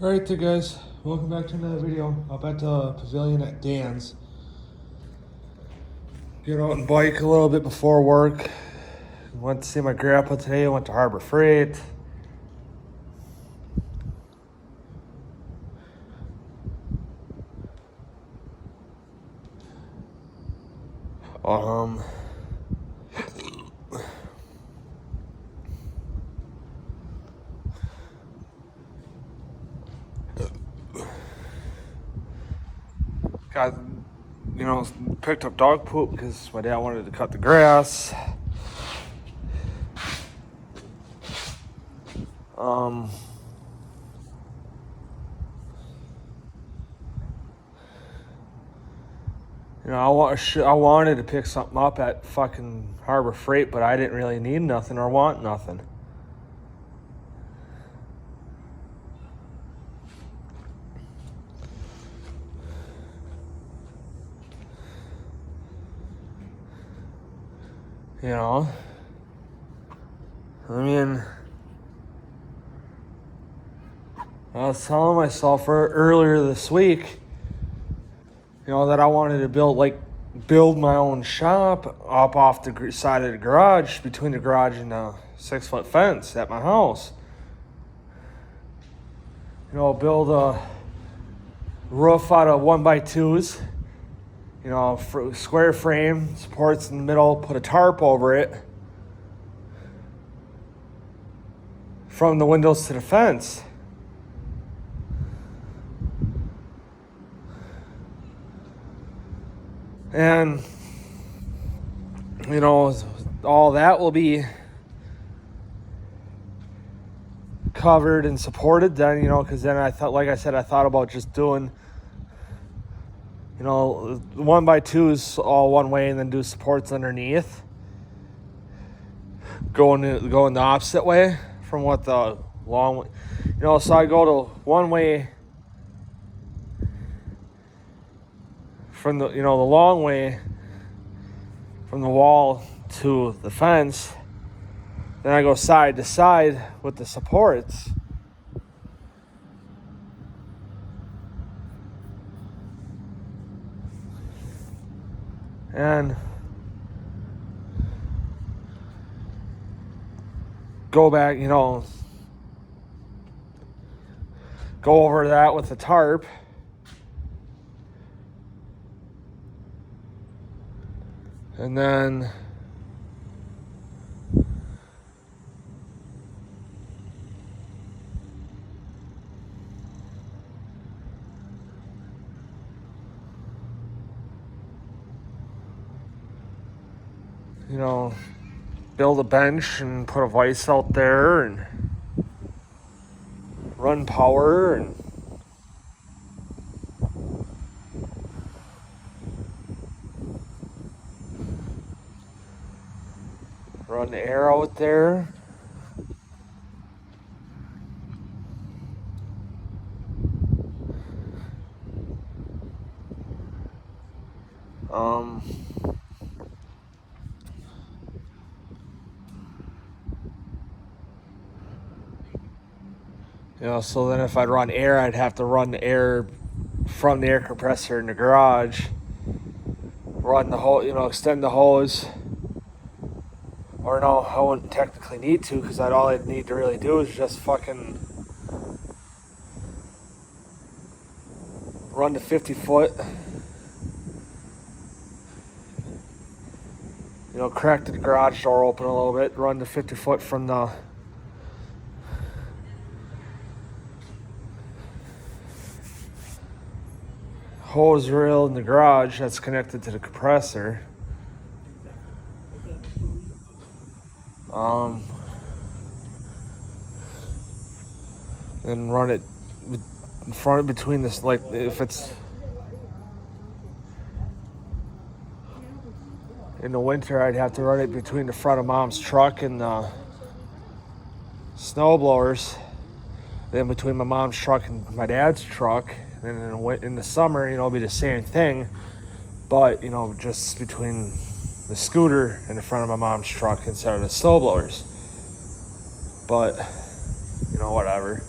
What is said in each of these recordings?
Alright there guys, welcome back to another video. Up at the pavilion at Danz. Get out and bike a little bit before work. Went to see my grandpa today, went to Harbor Freight. Got, picked up dog poop because my dad wanted to cut the grass. I wanted to pick something up at fucking Harbor Freight, but I didn't really need nothing or want nothing. I was telling myself earlier this week, that I wanted to build my own shop up off the side of the garage, between the garage and the 6-foot fence at my house. Build a roof out of 1x2s, square frame, supports in the middle, put a tarp over it from the windows to the fence. And, all that will be covered and supported then, because then I thought about just doing, 1x2s all one way and then do supports underneath. Going the opposite way from what the long way, so I go to one way from the long way from the wall to the fence, then I go side to side with the supports. And go back, go over that with the tarp. And then build a bench and put a vise out there and run power and run the air out there. So then if I'd run air, I'd have to run the air from the air compressor in the garage, run the hose, extend the hose. Or no, I wouldn't technically need to, because all I'd need to really do is just fucking run the 50-foot. Crack the garage door open a little bit, run the 50-foot from the hose reel in the garage that's connected to the compressor. And run it in front between this, if it's in the winter, I'd have to run it between the front of Mom's truck and the snow blowers, then between my mom's truck and my dad's truck. And in the summer, it'll be the same thing, but just between the scooter in the front of my mom's truck instead of the snow blowers. But whatever.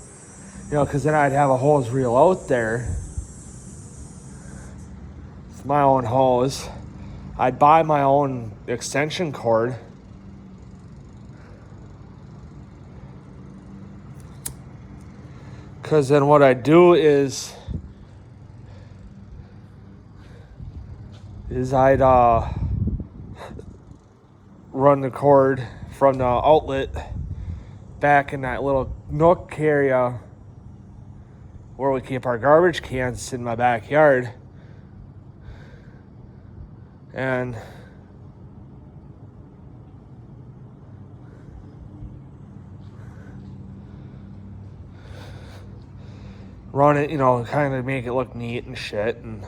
You know, because then I'd have a hose reel out there. It's my own hose. I'd buy my own extension cord. Because then what I do is I'd run the cord from the outlet back in that little nook area where we keep our garbage cans in my backyard. And run it, you know, kind of make it look neat and shit, and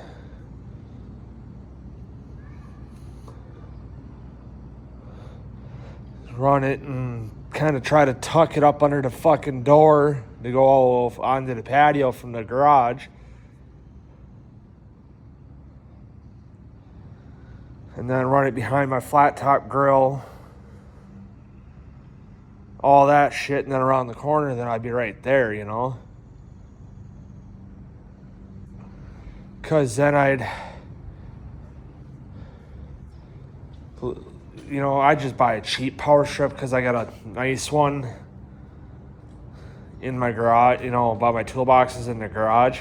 run it and kind of try to tuck it up under the fucking door to go onto the patio from the garage. And then run it behind my flat top grill. All that shit, and then around the corner, then I'd be right there, you know. Because then I'd just buy a cheap power strip because I got a nice one in my garage, you know, by my toolboxes in the garage.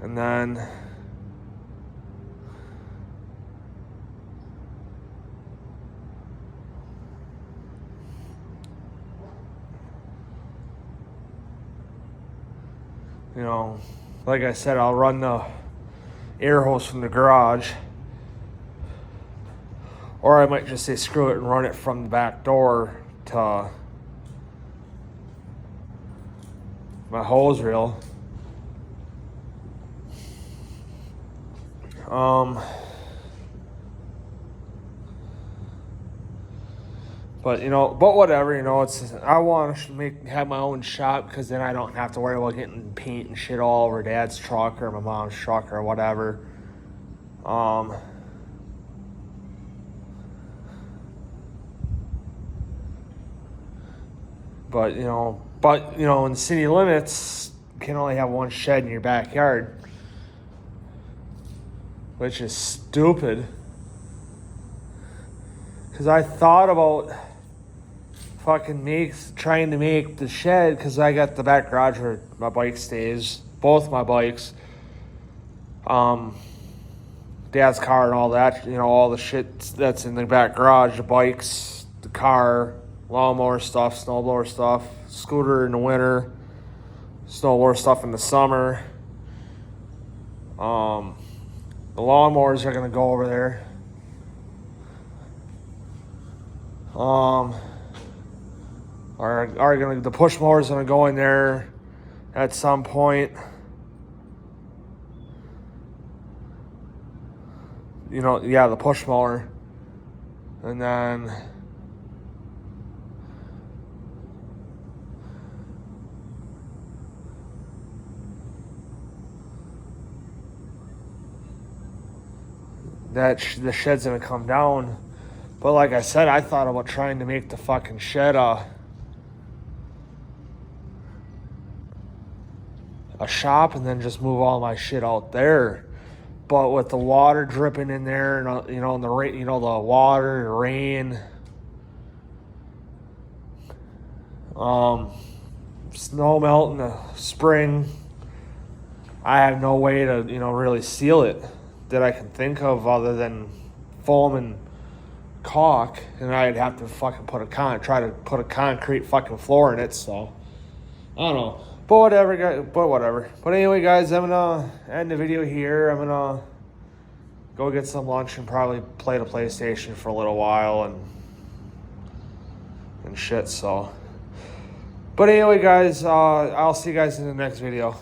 And then you know, like I said, I'll run the air hose from the garage. Or I might just say screw it and run it from the back door to my hose reel. But whatever, I want to have my own shop because then I don't have to worry about getting paint and shit all over Dad's truck or my mom's truck or whatever. But in the city limits, you can only have one shed in your backyard, which is stupid. Because I thought about trying to make the shed, because I got the back garage where my bike stays, both my bikes, Dad's car and all that, all the shit that's in the back garage, the bikes, the car, lawnmower stuff, snowblower stuff, scooter in the winter, snowblower stuff in the summer. The lawnmowers are going to go over there. The push mower's gonna go in there at some point. The push mower. And then the shed's gonna come down. But like I said, I thought about trying to make the fucking shed a shop and then just move all my shit out there. But with the water dripping in there and and the rain, the water, the rain, snow melt in the spring, I have no way to really seal it that I can think of other than foam and caulk, and I'd have to fucking try to put a concrete fucking floor in it. So I don't know, but whatever. But anyway, guys, I'm gonna end the video here. I'm gonna go get some lunch and probably play the PlayStation for a little while and shit. So, but anyway, guys, I'll see you guys in the next video.